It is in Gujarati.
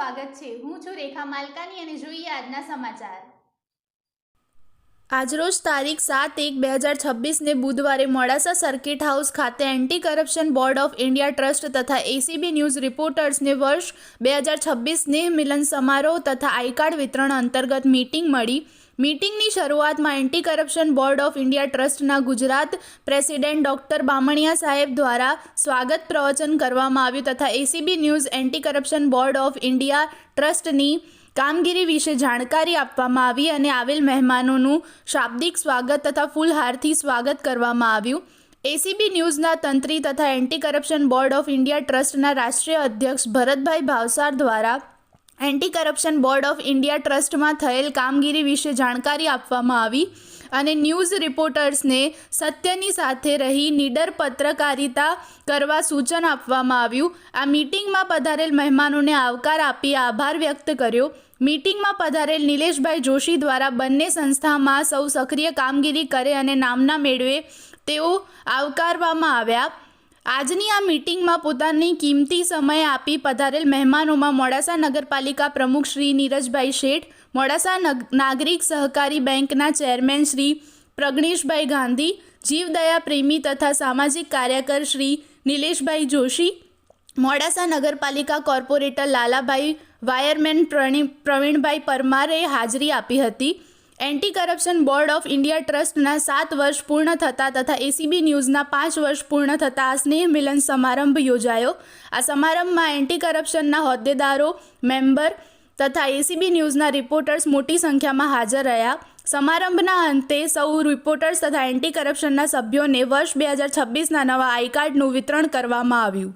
સ્વાગત છે। હું છું રેખા માલકાની અને જોઈએ આજના સમાચાર। આજરોજ તારીખ 7/1/2026 ને બુધવારે મોડાસા સર્કિટ હાઉસ ખાતે anti corruption board of India trust તથા એસીબી ન્યૂઝ રિપોર્ટર્સને વર્ષ 2026 સ્નેહ મિલન સમારોહ તથા આઈ કાર્ડ વિતરણ અંતર્ગત મીટિંગ મળી। મીટિંગની શરૂઆતમાં anti corruption board of India ટ્રસ્ટના ગુજરાત પ્રેસિડેન્ટ ડોક્ટર બામણિયા સાહેબ દ્વારા સ્વાગત પ્રવચન કરવામાં આવ્યું તથા ACB news anti corruption board of India ટ્રસ્ટની કામગીરી વિશે જાણકારી આપવામાં આવી અને આવેલ મહેમાનોનું શાબ્દિક સ્વાગત તથા ફૂલહારથી સ્વાગત કરવામાં આવ્યું। એસીબી ન્યૂઝના તંત્રી તથા anti corruption board of India ટ્રસ્ટના રાષ્ટ્રીય અધ્યક્ષ ભરતભાઈ ભાવસાર દ્વારા anti corruption board of India ટ્રસ્ટમાં થયેલ કામગીરી વિશે જાણકારી આપવામાં આવી અને ન્યૂઝ રિપોર્ટર્સને સત્યની સાથે રહી નીડર પત્રકારિતા કરવા સૂચન આપવામાં આવ્યું। આ મીટિંગમાં પધારેલ મહેમાનોને આવકાર આપી આભાર વ્યક્ત કર્યો। મીટિંગમાં પધારેલ નિલેશભાઈ જોશી દ્વારા બંને સંસ્થામાં સૌ સક્રિય કામગીરી કરે અને નામના મેળવે તેઓ આવકારવામાં આવ્યા। આજની આ મીટિંગમાં પોતાની કિંમતી સમય આપી પધારેલ મહેમાનોમાં મોડાસા નગરપાલિકા પ્રમુખ શ્રી નીરજભાઈ શેઠ, મોડાસા નાગરિક સહકારી બેંકના ચેરમેન શ્રી પ્રજ્ઞેશભાઈ ગાંધી, જીવદયા પ્રેમી તથા સામાજિક કાર્યકર શ્રી નિલેશભાઈ જોશી, મોડાસા નગરપાલિકા કોર્પોરેટર લાલાભાઈ, વાયરમેન પ્રવીણભાઈ પરમારે હાજરી આપી હતી। Anti corruption board of India ટ્રસ્ટના 7 વર્ષ પૂર્ણ થતાં તથા એસીબી ન્યૂઝના 5 વર્ષ પૂર્ણ થતાં આ સ્નેહ મિલન સમારંભ યોજાયો। આ સમારંભમાં એન્ટી કરપ્શનના હોદ્દેદારો, મેમ્બર તથા એસીબી ન્યૂઝના રિપોર્ટર્સ મોટી સંખ્યામાં હાજર રહ્યા। સમારંભના અંતે સૌ રિપોર્ટર્સ તથા એન્ટી કરપ્શનના સભ્યોને વર્ષ 2026ના નવા આઈ કાર્ડનું વિતરણ કરવામાં આવ્યું।